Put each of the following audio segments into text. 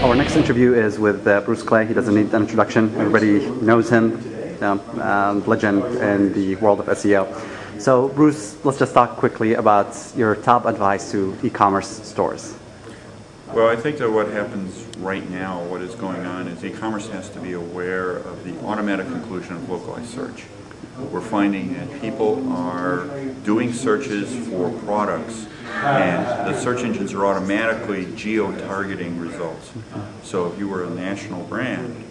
Our next interview is with Bruce Clay. He doesn't need an introduction. Everybody knows him, legend in the world of SEO. So Bruce, let's just talk quickly about your top advice to e-commerce stores. Well, I think that what happens right now, what is going on, is e-commerce has to be aware of the automatic conclusion of localized search. We're finding that people are doing searches for products and the search engines are automatically geo-targeting results. So if you were a national brand,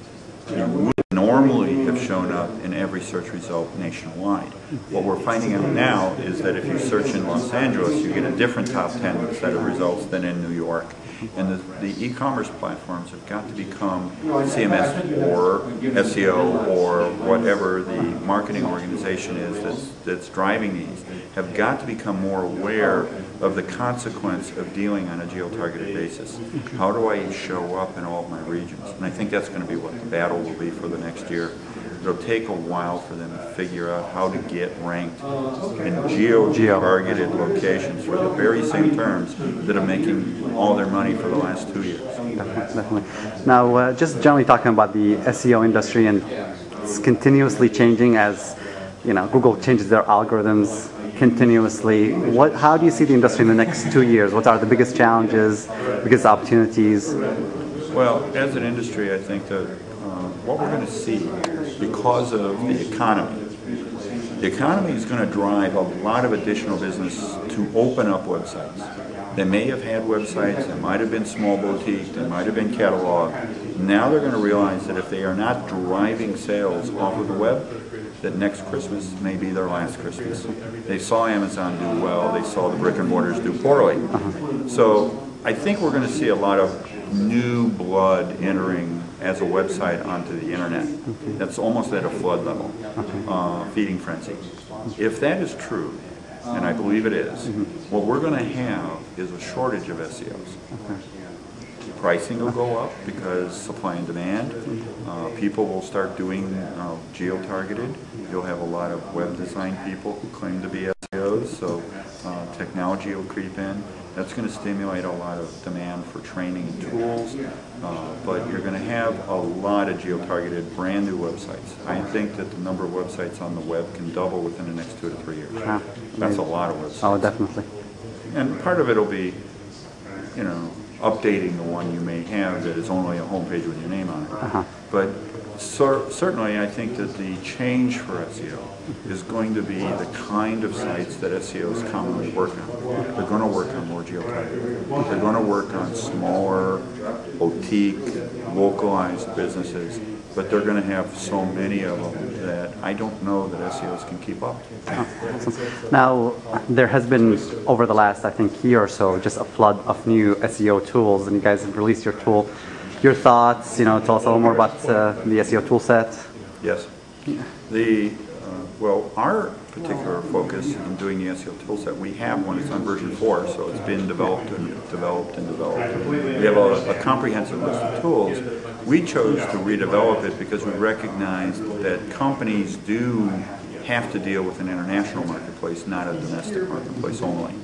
you would normally have shown up in every search result nationwide. What we're finding out now is that if you search in Los Angeles, you get a different top 10 set of results than in New York. And the e-commerce platforms have got to become CMS or SEO or whatever the marketing organization is that's driving these, have got to become more aware of the consequence of dealing on a geo-targeted basis. How do I show up in all of my regions? And I think that's going to be what the battle will be for the next year. It'll take a while for them to figure out how to get ranked in geo-targeted locations for the very same terms that are making all their money for the last 2 years. Definitely. Now, just generally talking about the SEO industry, and it's continuously changing as Google changes their algorithms continuously. How do you see the industry in the next 2 years? What are the biggest challenges, biggest opportunities? Well, as an industry, I think that what we're going to see, because of the economy is going to drive a lot of additional business to open up websites. They may have had websites, they might have been small boutique, they might have been catalog. Now they're going to realize that if they are not driving sales off of the web, that next Christmas may be their last Christmas. They saw Amazon do well, they saw the brick and mortars do poorly. So I think we're going to see a lot of new blood entering as a website onto the internet. That's almost at a flood level, feeding frenzy. If that is true, and I believe it is, what we're going to have is a shortage of SEOs. Pricing will go up because supply and demand. People will start doing geo-targeted. You'll have a lot of web design people who claim to be SEOs, so technology will creep in. That's going to stimulate a lot of demand for training and tools, but you're going to have a lot of geo-targeted brand new websites. I think that the number of websites on the web can double within the next 2 to 3 years. That's a lot of websites. Oh, definitely. And part of it will be, updating the one you may have that is only a homepage with your name on it. But certainly I think that the change for SEO is going to be the kind of sites that SEOs commonly work on. They're going to work on more geo-targeted. They're going to work on smaller, boutique, localized businesses, but they're going to have so many of them that I don't know that SEOs can keep up. Now, there has been, over the last, I think, year or so, just a flood of new SEO tools, and you guys have released your tool. Your thoughts, tell us a little more about the SEO tool set. Yes. Well, our particular focus in doing the SEO toolset, we have one. It's on version 4, so it's been developed and developed and developed. We have a comprehensive list of tools. We chose to redevelop it because we recognized that companies do have to deal with an international marketplace, not a domestic marketplace only.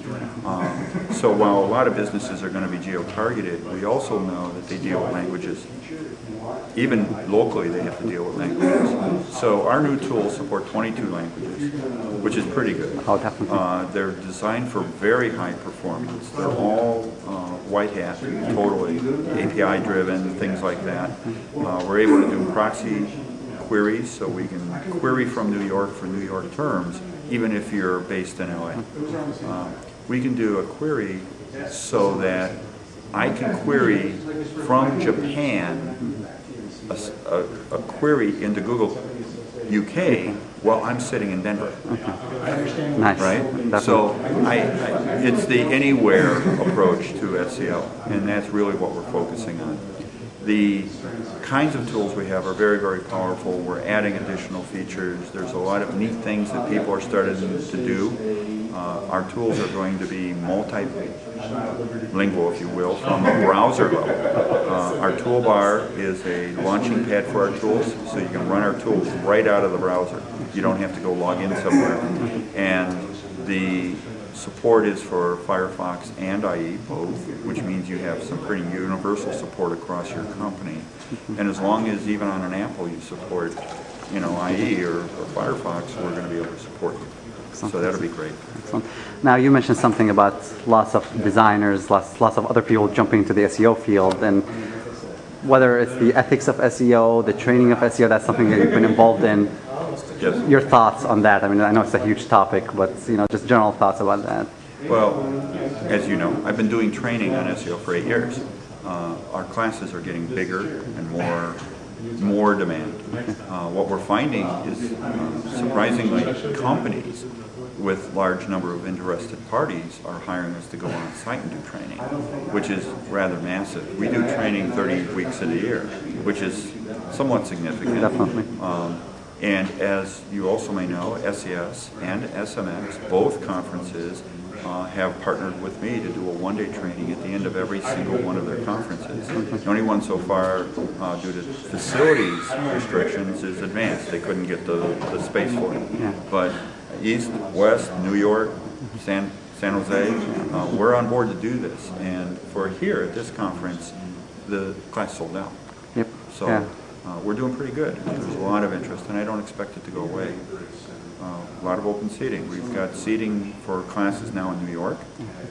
So while a lot of businesses are going to be geo-targeted, we also know that they deal with languages. Even locally, they have to deal with languages. So our new tools support 22 languages, which is pretty good. Oh, definitely. They're designed for very high performance. They're all white hat, totally API driven, things like that. We're able to do proxy queries, so we can query from New York for New York terms, even if you're based in LA. We can do a query so that I can query from Japan a query into Google UK while I'm sitting in Denver. Nice. Right? Definitely. So it's the anywhere approach to SEO, and that's really what we're focusing on. The kinds of tools we have are very, very powerful. We're adding additional features. There's a lot of neat things that people are starting to do. Our tools are going to be multilingual, if you will, from a browser level. Our toolbar is a launching pad for our tools, so you can run our tools right out of the browser. You don't have to go log in somewhere. And the support is for Firefox and IE both, which means you have some pretty universal support across your company. And as long as even on an Apple you support, you know, IE or Firefox, we're going to be able to support you. So that'll be great. Excellent. Now you mentioned something about lots of designers, lots of other people jumping into the SEO field, and whether it's the ethics of SEO, the training of SEO, that's something that you've been involved in. Yes. Your thoughts on that? I mean, I know it's a huge topic, but you know, just general thoughts about that. Well, as you know, I've been doing training on SEO for 8 years. Our classes are getting bigger and more demand. What we're finding is surprisingly companies with large number of interested parties are hiring us to go on site and do training, which is rather massive. We do training 30 weeks of the year, which is somewhat significant. Definitely. And as you also may know, SES and SMX, both conferences, have partnered with me to do a one-day training at the end of every single one of their conferences. The only one so far, due to facilities restrictions, is Advanced. They couldn't get the space for it. Yeah. But East, West, New York, San Jose, we're on board to do this. And for here at this conference, the class sold out. Yep. So we're doing pretty good. There's a lot of interest, and I don't expect it to go away. A lot of open seating. We've got seating for classes now in New York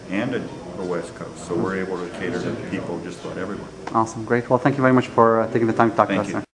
and at the West Coast, so we're able to cater to people just about everywhere. Awesome, great. Well, thank you very much for taking the time to talk to us. Thank you.